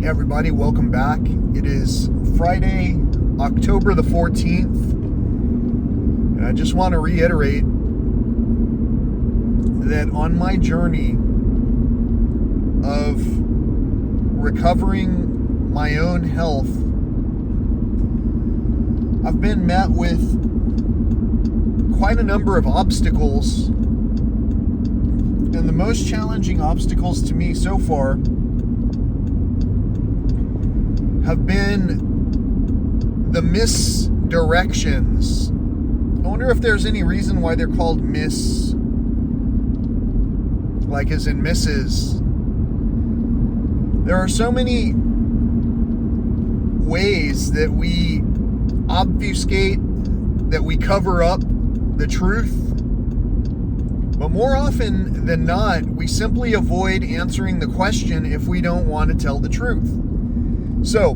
Hey everybody, welcome back. It is Friday, October the 14th, and I just want to reiterate that on my journey of recovering my own health, I've been met with quite a number of obstacles, and the most challenging obstacles to me so far have been the misdirections. I wonder if there's any reason why they're called like as in Mrs. There are so many ways that we obfuscate, that we cover up the truth, but more often than not, we simply avoid answering the question if we don't want to tell the truth. So,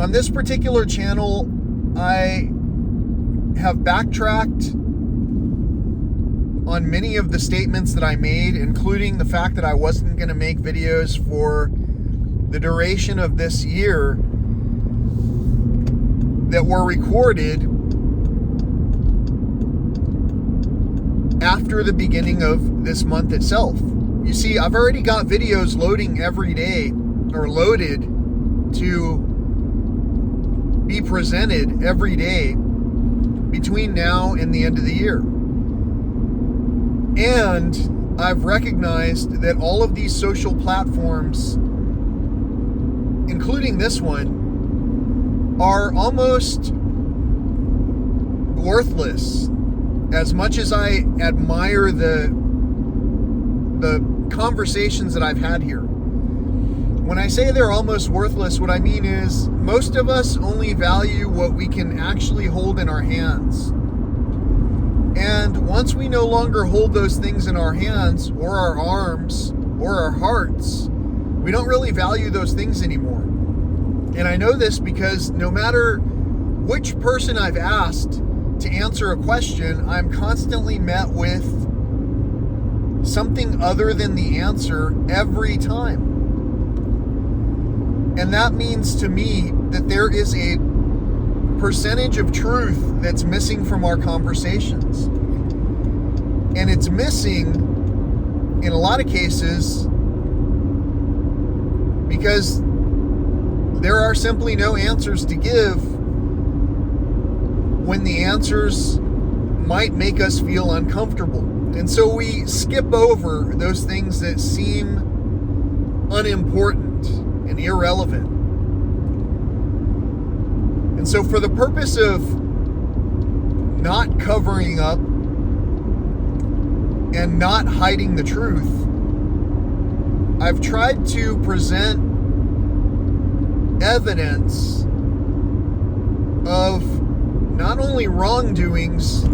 on this particular channel, I have backtracked on many of the statements that I made, including the fact that I wasn't going to make videos for the duration of this year that were recorded after the beginning of this month itself. You see, I've already got videos loading every day, or loaded to be presented every day between now and the end of the year. And I've recognized that all of these social platforms, including this one, are almost worthless. As much as I admire the conversations that I've had here, when I say they're almost worthless, what I mean is most of us only value what we can actually hold in our hands. And once we no longer hold those things in our hands or our arms or our hearts, we don't really value those things anymore. And I know this because no matter which person I've asked to answer a question, I'm constantly met with something other than the answer every time. And that means to me that there is a percentage of truth that's missing from our conversations. And it's missing in a lot of cases because there are simply no answers to give when the answers might make us feel uncomfortable. And so we skip over those things that seem unimportant and irrelevant. And so for the purpose of not covering up and not hiding the truth, I've tried to present evidence of not only wrongdoings,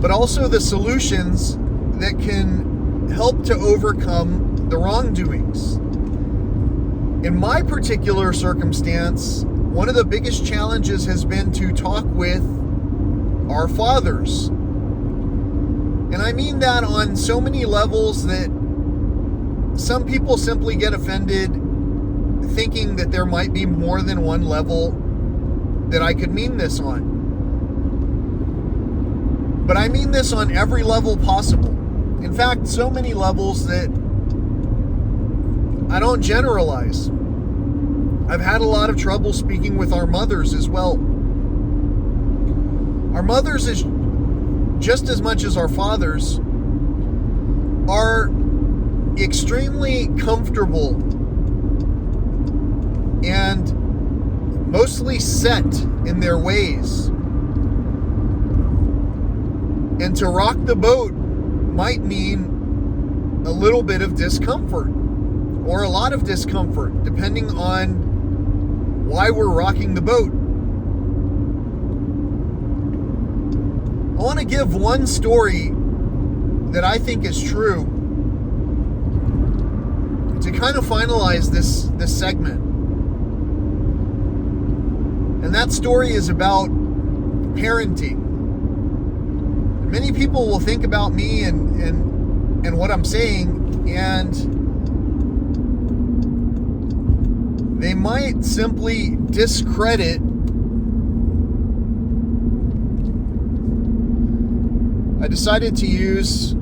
but also the solutions that can help to overcome the wrongdoings. In my particular circumstance, one of the biggest challenges has been to talk with our fathers. And I mean that on so many levels that some people simply get offended, thinking that there might be more than one level that I could mean this on. But I mean this on every level possible. In fact, so many levels that I don't generalize. I've had a lot of trouble speaking with our mothers as well. Our mothers, is just as much as our fathers, are extremely comfortable and mostly set in their ways. And to rock the boat might mean a little bit of discomfort or a lot of discomfort, depending on why we're rocking the boat. I want to give one story that I think is true to kind of finalize this segment. And that story is about parenting. Many people will think about me and what I'm saying, and might simply discredit I decided to use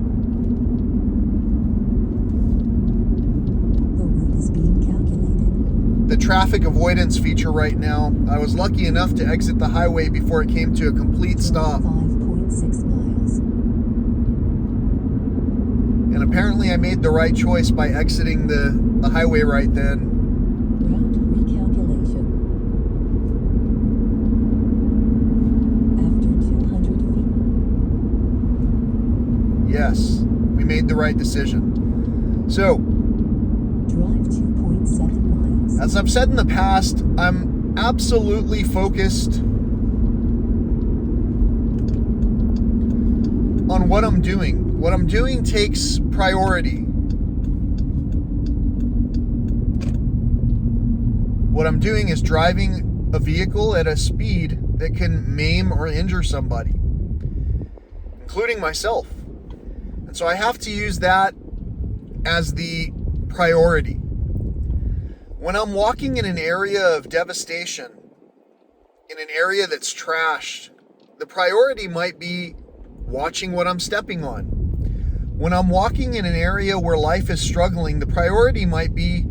the traffic avoidance feature right now. I was lucky enough to exit the highway before it came to a complete stop. 5.6 miles. And apparently I made the right choice by exiting the highway right then. Route recalculation. After 200 feet. Yes, we made the right decision. So, Drive 2.7 miles. as I've said in the past, I'm absolutely focused on what I'm doing. What I'm doing takes priority. What I'm doing is driving a vehicle at a speed that can maim or injure somebody, including myself. And so I have to use that as the priority. When I'm walking in an area of devastation, in an area that's trashed, the priority might be watching what I'm stepping on. When I'm walking in an area where life is struggling, the priority might be,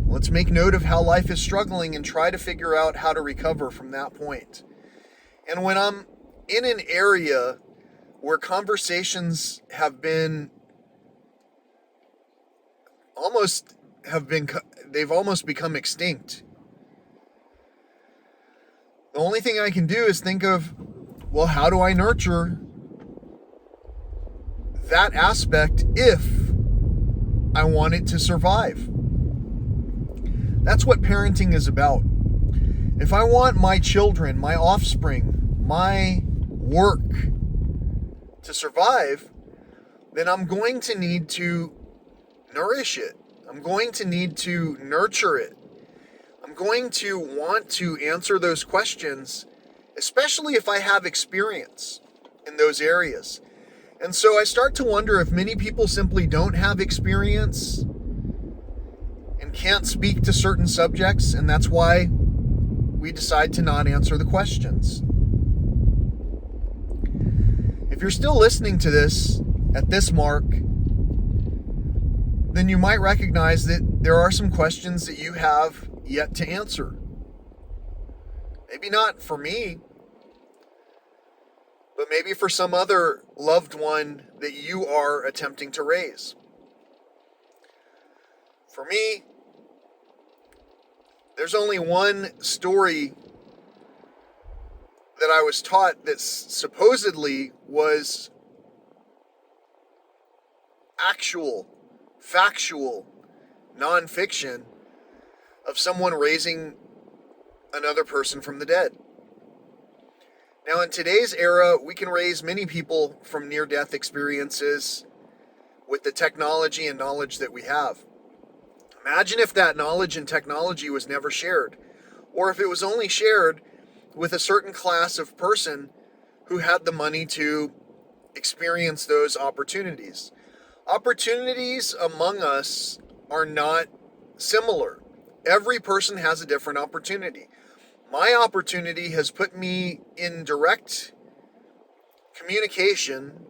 let's make note of how life is struggling and try to figure out how to recover from that point. And when I'm in an area where conversations they've almost become extinct, the only thing I can do is think of, well, how do I nurture that aspect if I want it to survive? That's what parenting is about. If I want my children, my offspring, my work to survive, then I'm going to need to nourish it. I'm going to need to nurture it. I'm going to want to answer those questions, especially if I have experience in those areas. And so I start to wonder if many people simply don't have experience and can't speak to certain subjects, and that's why we decide to not answer the questions. If you're still listening to this at this mark, then you might recognize that there are some questions that you have yet to answer. Maybe not for me, but maybe for some other loved one that you are attempting to raise. For me, there's only one story that I was taught that supposedly was actual, factual, nonfiction of someone raising another person from the dead. Now, in today's era, we can raise many people from near-death experiences with the technology and knowledge that we have. Imagine if that knowledge and technology was never shared, or if it was only shared with a certain class of person who had the money to experience those opportunities. Opportunities among us are not similar. Every person has a different opportunity. My opportunity has put me in direct communication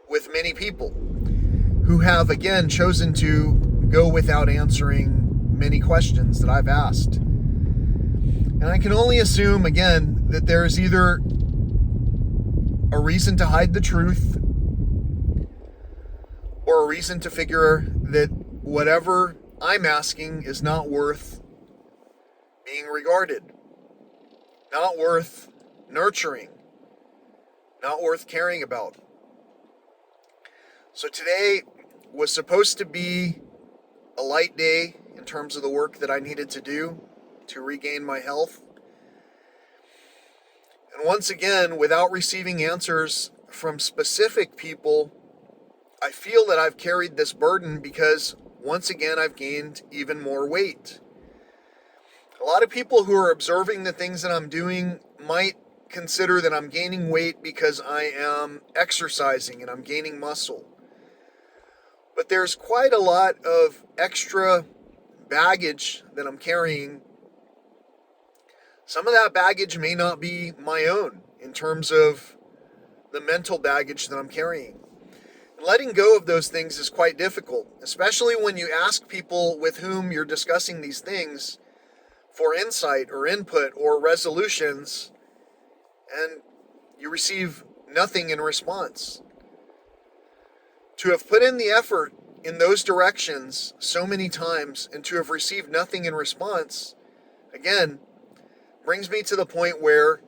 with many people who have, again, chosen to go without answering many questions that I've asked. And I can only assume, again, that there is either a reason to hide the truth or a reason to figure that whatever I'm asking is not worth being regarded, not worth nurturing, not worth caring about. So today was supposed to be a light day in terms of the work that I needed to do to regain my health. And once again, without receiving answers from specific people, I feel that I've carried this burden because once again, I've gained even more weight. A lot of people who are observing the things that I'm doing might consider that I'm gaining weight because I am exercising and I'm gaining muscle. But there's quite a lot of extra baggage that I'm carrying, some of that baggage may not be my own in terms of the mental baggage that I'm carrying. And letting go of those things is quite difficult, especially when you ask people with whom you're discussing these things for insight or input or resolutions, and you receive nothing in response. To have put in the effort in those directions so many times and to have received nothing in response, again, brings me to the point where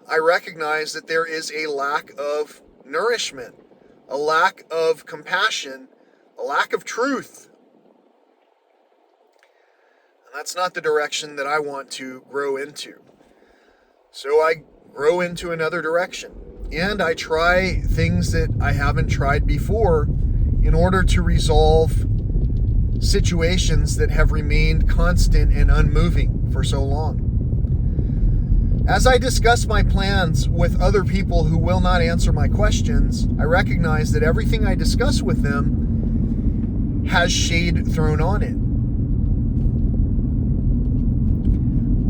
I recognize that there is a lack of nourishment, a lack of compassion, a lack of truth. And that's not the direction that I want to grow into. So I grow into another direction. And I try things that I haven't tried before in order to resolve situations that have remained constant and unmoving for so long. As I discuss my plans with other people who will not answer my questions, I recognize that everything I discuss with them has shade thrown on it.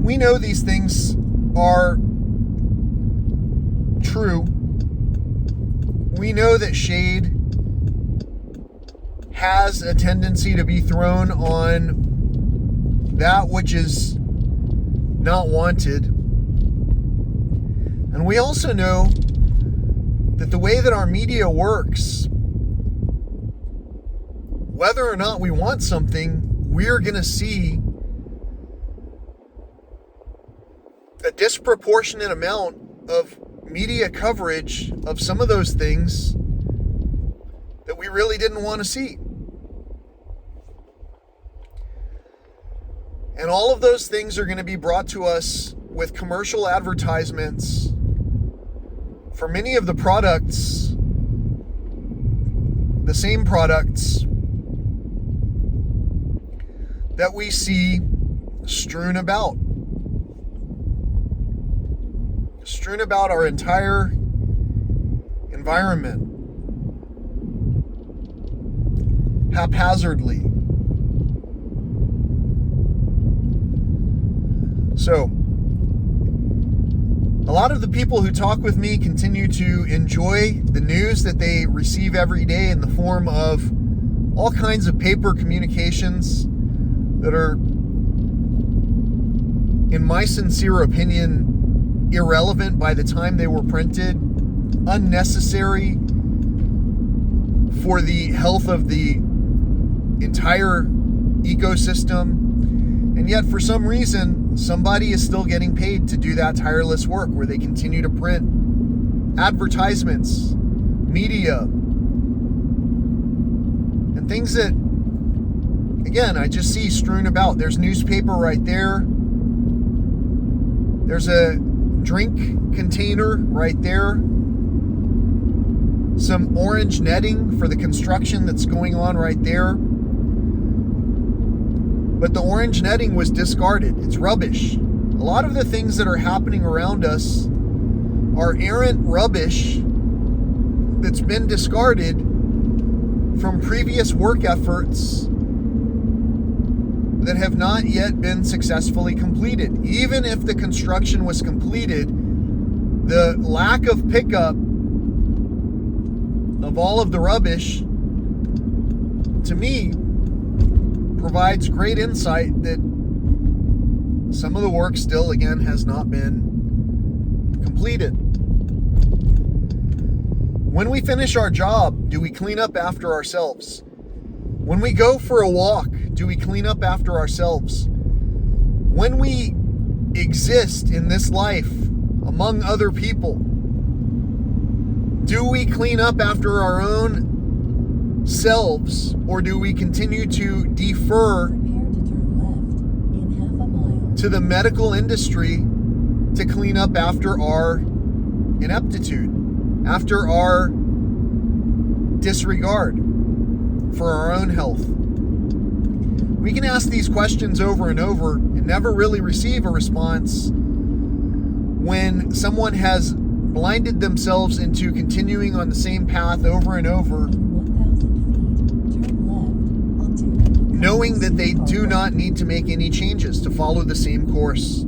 We know these things are true. We know that shade has a tendency to be thrown on that which is not wanted. And we also know that the way that our media works, whether or not we want something, we're going to see a disproportionate amount of media coverage of some of those things that we really didn't want to see. And all of those things are going to be brought to us with commercial advertisements for many of the products, the same products that we see strewn about our entire environment, haphazardly. So, a lot of the people who talk with me continue to enjoy the news that they receive every day in the form of all kinds of paper communications that are, in my sincere opinion, irrelevant by the time they were printed, unnecessary for the health of the entire ecosystem. And yet, for some reason, somebody is still getting paid to do that tireless work where they continue to print advertisements, media, and things that, again, I just see strewn about. There's newspaper right there. There's a drink container right there. Some orange netting for the construction that's going on right there. But the orange netting was discarded. It's rubbish. A lot of the things that are happening around us are errant rubbish that's been discarded from previous work efforts that have not yet been successfully completed. Even if the construction was completed, the lack of pickup of all of the rubbish, to me, provides great insight that some of the work still, again, has not been completed. When we finish our job, do we clean up after ourselves? When we go for a walk, do we clean up after ourselves? When we exist in this life among other people, do we clean up after our own selves, or do we continue to defer to the medical industry to clean up after our ineptitude, after our disregard for our own health? We can ask these questions over and over and never really receive a response when someone has blinded themselves into continuing on the same path over and over, knowing that they do not need to make any changes to follow the same course.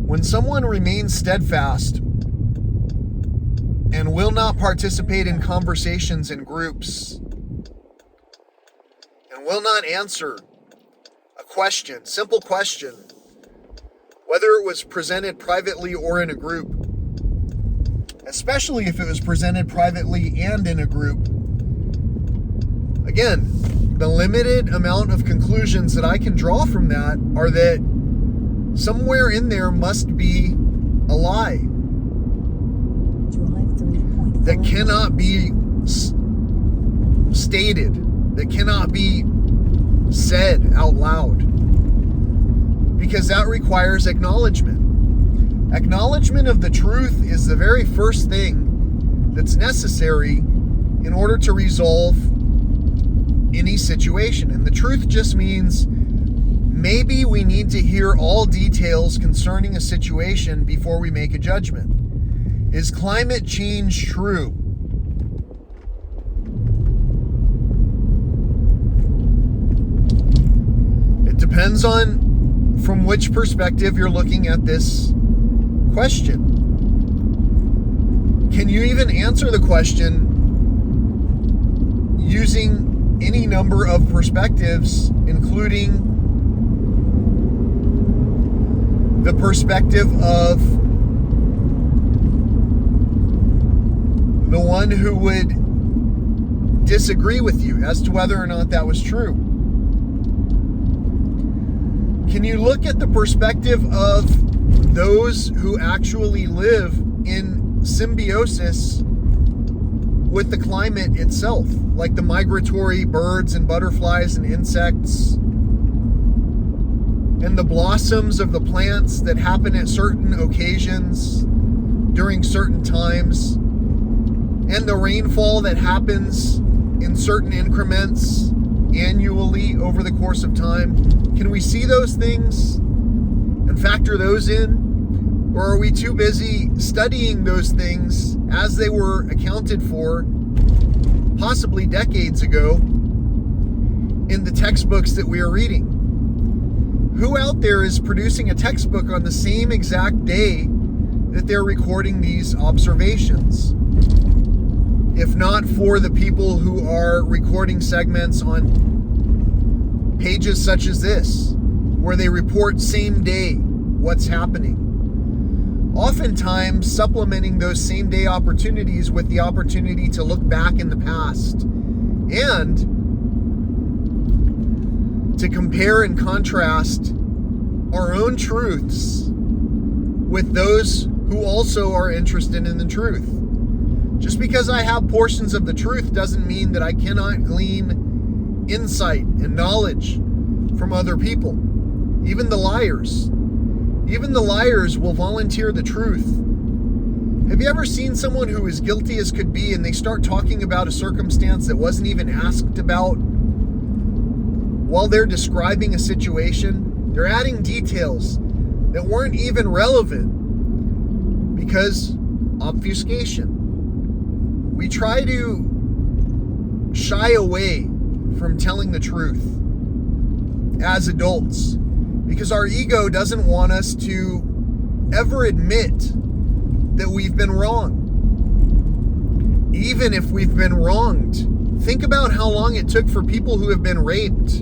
When someone remains steadfast and will not participate in conversations in groups and will not answer a question, simple question, whether it was presented privately or in a group, especially if it was presented privately and in a group, again, the limited amount of conclusions that I can draw from that are that somewhere in there must be a lie that cannot be stated, that cannot be said out loud, because that requires acknowledgement. Acknowledgement of the truth is the very first thing that's necessary in order to resolve any situation. And the truth just means maybe we need to hear all details concerning a situation before we make a judgment. Is climate change true? It depends on from which perspective you're looking at this question. Can you even answer the question using any number of perspectives, including the perspective of the one who would disagree with you as to whether or not that was true? Can you look at the perspective of those who actually live in symbiosis with the climate itself, like the migratory birds and butterflies and insects, and the blossoms of the plants that happen at certain occasions during certain times, and the rainfall that happens in certain increments annually over the course of time? Can we see those things and factor those in? Or are we too busy studying those things as they were accounted for possibly decades ago in the textbooks that we are reading? Who out there is producing a textbook on the same exact day that they're recording these observations? If not for the people who are recording segments on pages such as this, where they report same day what's happening. Oftentimes supplementing those same day opportunities with the opportunity to look back in the past and to compare and contrast our own truths with those who also are interested in the truth. Just because I have portions of the truth doesn't mean that I cannot glean insight and knowledge from other people. Even the liars. Even the liars will volunteer the truth. Have you ever seen someone who is guilty as could be and they start talking about a circumstance that wasn't even asked about while they're describing a situation? They're adding details that weren't even relevant because obfuscation. We try to shy away from telling the truth as adults because our ego doesn't want us to ever admit that we've been wrong. Even if we've been wronged. Think about how long it took for people who have been raped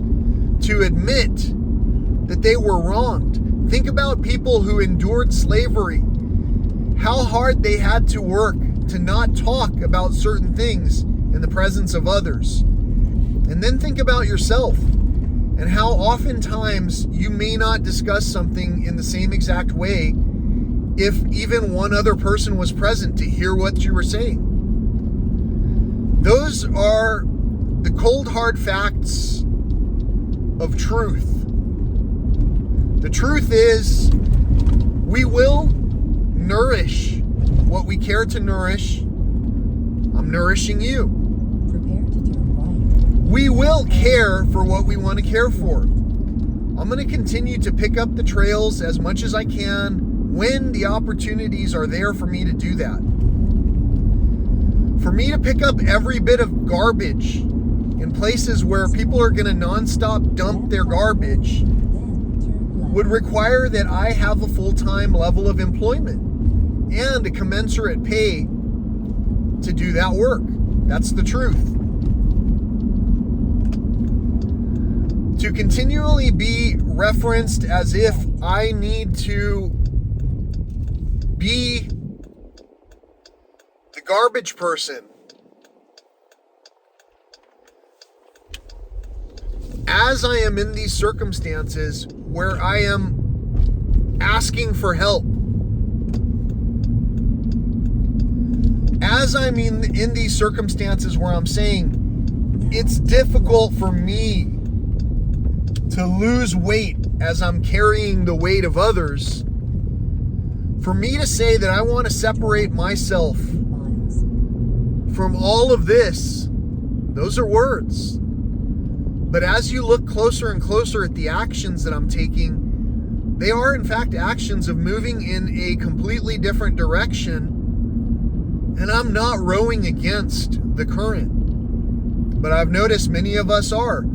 to admit that they were wronged. Think about people who endured slavery. How hard they had to work to not talk about certain things in the presence of others. And then think about yourself and how oftentimes you may not discuss something in the same exact way if even one other person was present to hear what you were saying. Those are the cold hard facts of truth. The truth is, we will nourish what we care to nourish. I'm nourishing you. Prepare to turn right. We will care for what we want to care for. I'm going to continue to pick up the trails as much as I can when the opportunities are there for me to do that. For me to pick up every bit of garbage in places where people are going to nonstop dump their garbage Then turn left. would require that I have a full-time level of employment and a commensurate pay to do that work. That's the truth. To continually be referenced as if I need to be the garbage person as I am in these circumstances where I am asking for help, as I'm in these circumstances where I'm saying it's difficult for me to lose weight as I'm carrying the weight of others, for me to say that I want to separate myself 8 miles. from all of this, those are words. But as you look closer and closer at the actions that I'm taking, they are in fact actions of moving in a completely different direction, and I'm not rowing against the current. But I've noticed many of us are.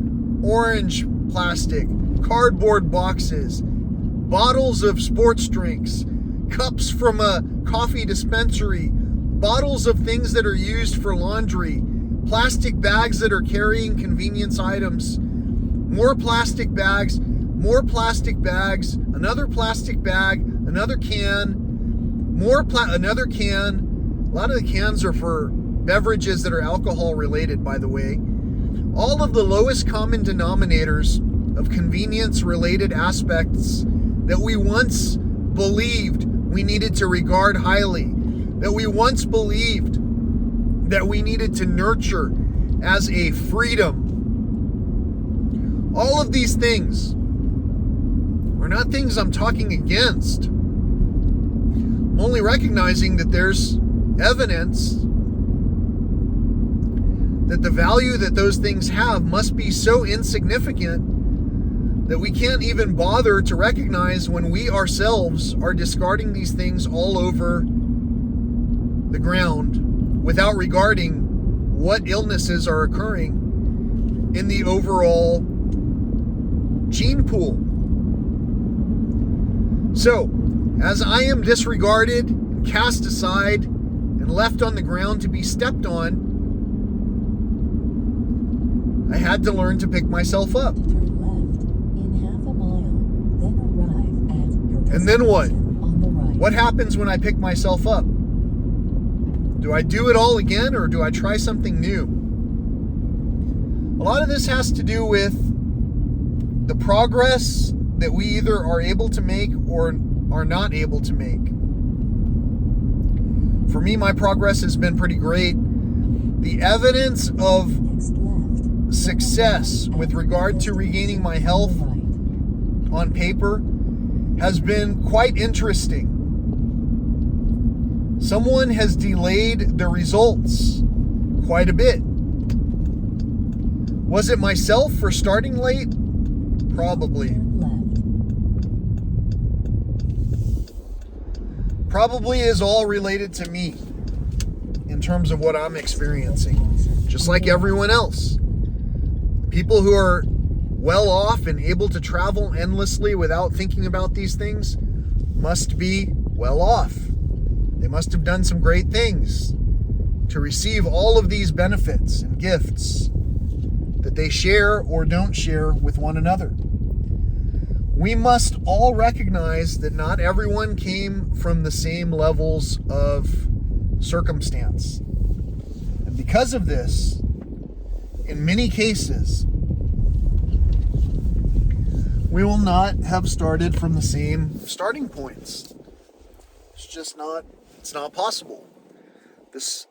Orange plastic, cardboard boxes, bottles of sports drinks, cups from a coffee dispensary, bottles of things that are used for laundry, plastic bags that are carrying convenience items, more plastic bags, another plastic bag, another can, another can. A lot of the cans are for beverages that are alcohol related, by the way. All of the lowest common denominators of convenience related aspects that we once believed we needed to regard highly, that we once believed that we needed to nurture as a freedom. All of these things are not things I'm talking against. I'm only recognizing that there's evidence that the value that those things have must be so insignificant that we can't even bother to recognize when we ourselves are discarding these things all over the ground without regarding what illnesses are occurring in the overall gene pool. So, as I am disregarded and cast aside and left on the ground to be stepped on, I had to learn to pick myself up. Turn left in half a mile. Then arrive at your And then what? destination on the right. What happens when I pick myself up? Do I do it all again, or do I try something new? A lot of this has to do with the progress that we either are able to make or are not able to make. For me, my progress has been pretty great. The evidence of Next left. success with regard to regaining my health Right. on paper has been quite interesting. Someone has delayed the results quite a bit. Was it myself for starting late? Probably. Turn left. Probably is all related to me in terms of what I'm experiencing, just like everyone else. People who are well off and able to travel endlessly without thinking about these things must be well off. They must have done some great things to receive all of these benefits and gifts that they share or don't share with one another. We must all recognize that not everyone came from the same levels of circumstance. And because of this, in many cases, we will not have started from the same starting points. It's not possible. This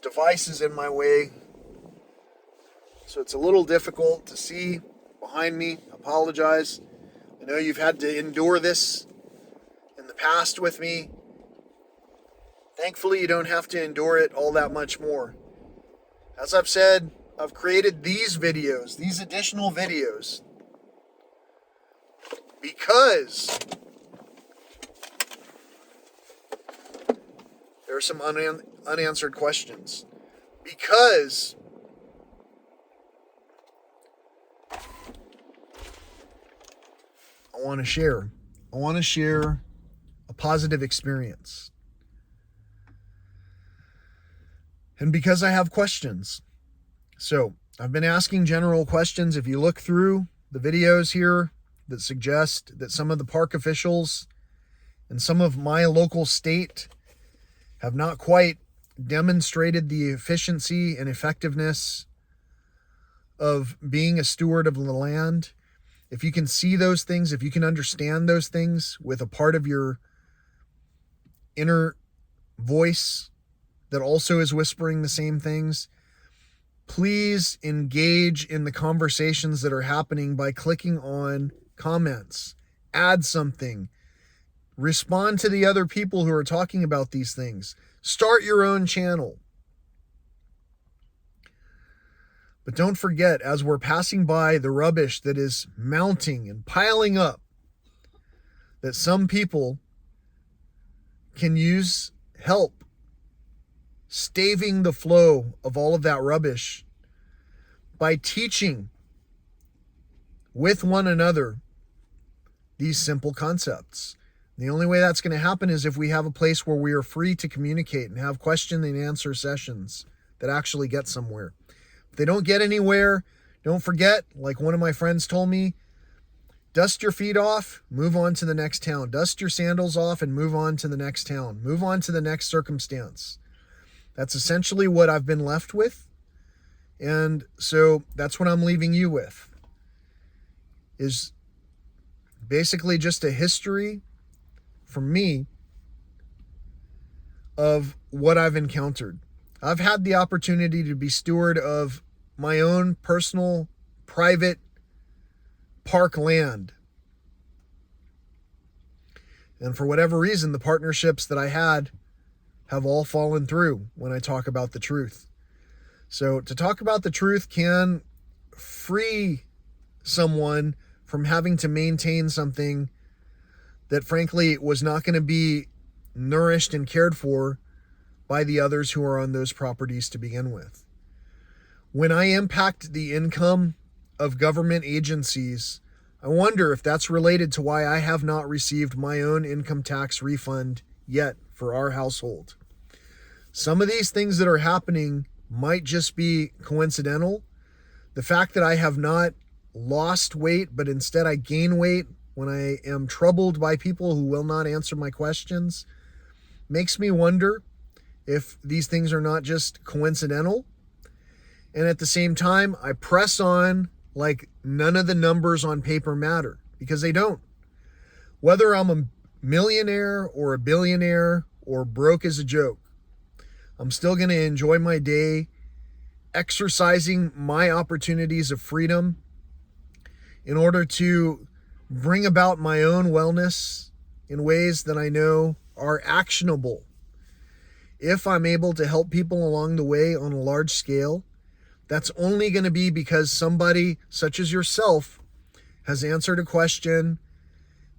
device is in my way, so it's a little difficult to see behind me. Apologize. I know you've had to endure this in the past with me. Thankfully, you don't have to endure it all that much more. As I've said, I've created these videos, these additional videos, because there are some unanswered questions. Because I want to share. I want to share a positive experience. And because I have questions. So I've been asking general questions. If you look through the videos here that suggest that some of the park officials and some of my local state have not quite demonstrated the efficiency and effectiveness of being a steward of the land, if you can see those things, if you can understand those things with a part of your inner voice that also is whispering the same things, please engage in the conversations that are happening by clicking on comments, add something, respond to the other people who are talking about these things, start your own channel. But don't forget, as we're passing by the rubbish that is mounting and piling up, that some people can use help staving the flow of all of that rubbish by teaching with one another these simple concepts. The only way that's going to happen is if we have a place where we are free to communicate and have question and answer sessions that actually get somewhere. If they don't get anywhere, don't forget, like one of my friends told me, dust your feet off, move on to the next town. Dust your sandals off and move on to the next town. Move on to the next circumstance. That's essentially what I've been left with. And so that's what I'm leaving you with, is basically just a history from me of what I've encountered. I've had the opportunity to be steward of my own personal, private park land. And for whatever reason, the partnerships that I had have all fallen through when I talk about the truth. So to talk about the truth can free someone from having to maintain something that frankly was not going to be nourished and cared for by the others who are on those properties to begin with. When I impact the income of government agencies, I wonder if that's related to why I have not received my own income tax refund yet for our household. Some of these things that are happening might just be coincidental. The fact that I have not lost weight, but instead I gain weight when I am troubled by people who will not answer my questions, makes me wonder if these things are not just coincidental. And at the same time, I press on like none of the numbers on paper matter, because they don't. Whether I'm a millionaire or a billionaire or broke as a joke, I'm still going to enjoy my day, exercising my opportunities of freedom in order to bring about my own wellness in ways that I know are actionable. If I'm able to help people along the way on a large scale, that's only going to be because somebody such as yourself has answered a question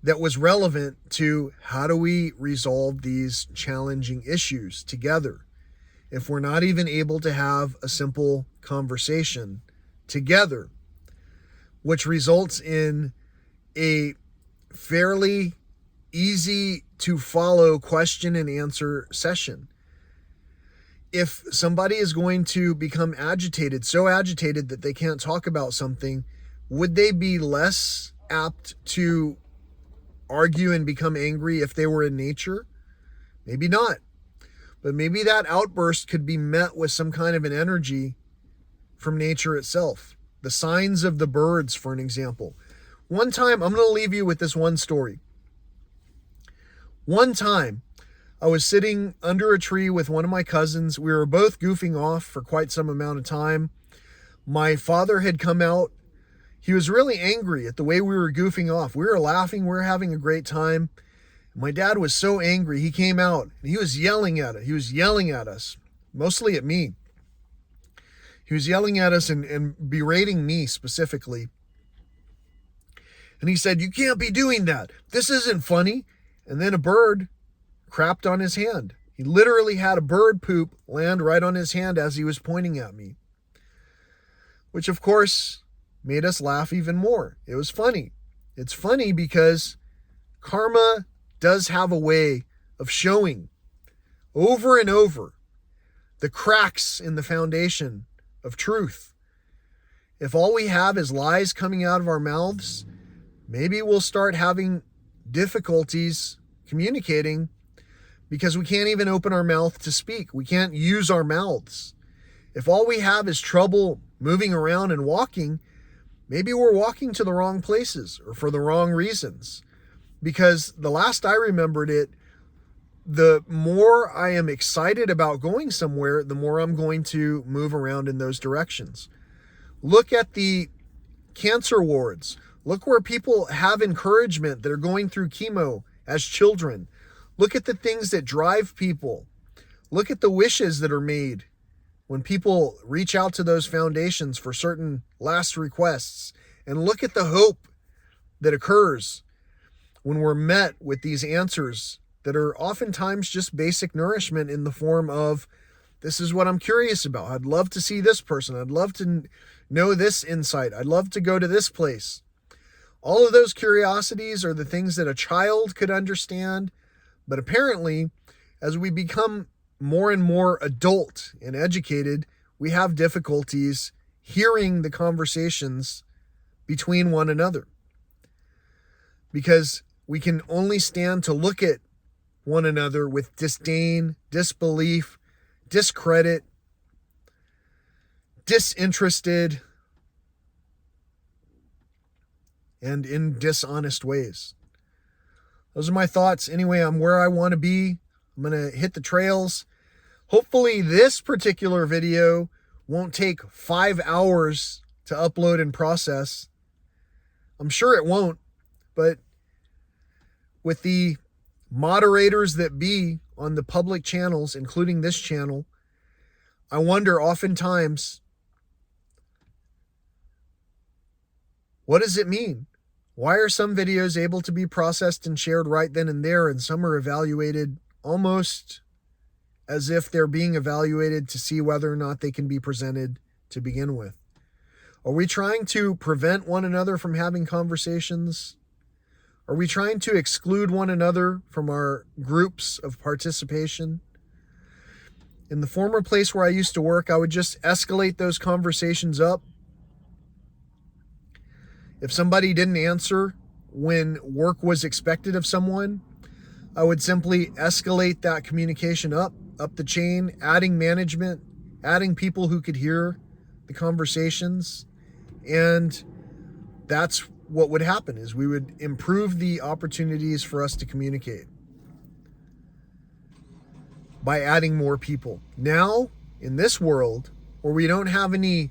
that was relevant to how do we resolve these challenging issues together. If we're not even able to have a simple conversation together, which results in a fairly easy to follow question and answer session. If somebody is going to become agitated, so agitated that they can't talk about something, would they be less apt to argue and become angry if they were in nature? Maybe not. But maybe that outburst could be met with some kind of an energy from nature itself. The signs of the birds, for an example. One time, I'm going to leave you with this one story. One time, I was sitting under a tree with one of my cousins. We were both goofing off for quite some amount of time. My father had come out. He was really angry at the way we were goofing off. We were laughing. We were having a great time. My dad was so angry. He came out and he was yelling at it. He was yelling at us, mostly at me. He was yelling at us and berating me specifically. And he said, "You can't be doing that. This isn't funny." And then a bird crapped on his hand. He literally had a bird poop land right on his hand as he was pointing at me, which of course made us laugh even more. It was funny. It's funny because karma does have a way of showing over and over the cracks in the foundation of truth. If all we have is lies coming out of our mouths, maybe we'll start having difficulties communicating because we can't even open our mouth to speak. We can't use our mouths. If all we have is trouble moving around and walking, maybe we're walking to the wrong places or for the wrong reasons. Because the last I remembered it, the more I am excited about going somewhere, the more I'm going to move around in those directions. Look at the cancer wards. Look where people have encouragement that are going through chemo as children. Look at the things that drive people. Look at the wishes that are made when people reach out to those foundations for certain last requests. And look at the hope that occurs when we're met with these answers that are oftentimes just basic nourishment in the form of, this is what I'm curious about. I'd love to see this person. I'd love to know this insight. I'd love to go to this place. All of those curiosities are the things that a child could understand. But apparently, as we become more and more adult and educated, we have difficulties hearing the conversations between one another. Because we can only stand to look at one another with disdain, disbelief, discredit, disinterested, and in dishonest ways. Those are my thoughts. Anyway, I'm where I want to be. I'm going to hit the trails. Hopefully this particular video won't take 5 hours to upload and process. I'm sure it won't, but with the moderators that be on the public channels, including this channel, I wonder oftentimes, what does it mean? Why are some videos able to be processed and shared right then and there, and some are evaluated almost as if they're being evaluated to see whether or not they can be presented to begin with? Are we trying to prevent one another from having conversations? Are we trying to exclude one another from our groups of participation? In the former place where I used to work, I would just escalate those conversations up. If somebody didn't answer when work was expected of someone, I would simply escalate that communication up the chain, adding management, adding people who could hear the conversations. And that's what would happen, is we would improve the opportunities for us to communicate by adding more people. Now, in this world where we don't have any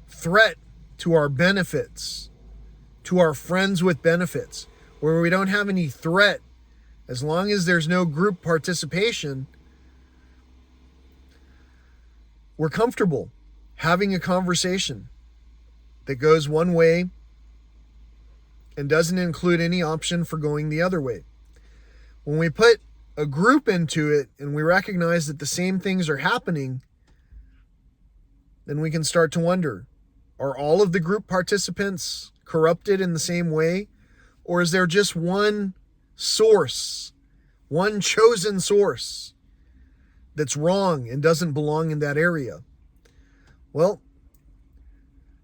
threat to our benefits, to our friends with benefits, where we don't have any threat, as long as there's no group participation, we're comfortable having a conversation that goes one way and doesn't include any option for going the other way. When we put a group into it and we recognize that the same things are happening, then we can start to wonder, are all of the group participants corrupted in the same way? Or is there just one source, one chosen source that's wrong and doesn't belong in that area? Well,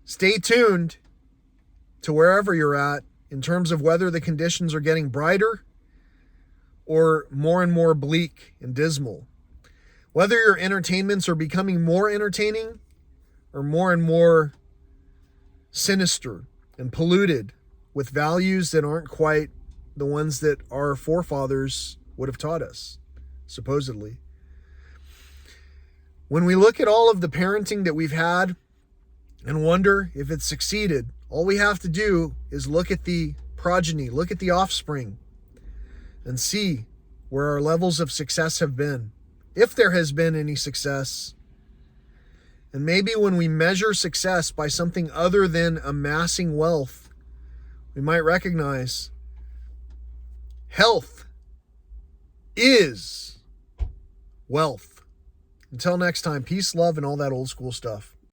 stay tuned to wherever you're at in terms of whether the conditions are getting brighter or more and more bleak and dismal. Whether your entertainments are becoming more entertaining or more and more sinister and polluted with values that aren't quite the ones that our forefathers would have taught us, supposedly. When we look at all of the parenting that we've had and wonder if it's succeeded, all we have to do is look at the progeny, look at the offspring, and see where our levels of success have been, if there has been any success. And maybe when we measure success by something other than amassing wealth, we might recognize health is wealth. Until next time, peace, love, and all that old school stuff.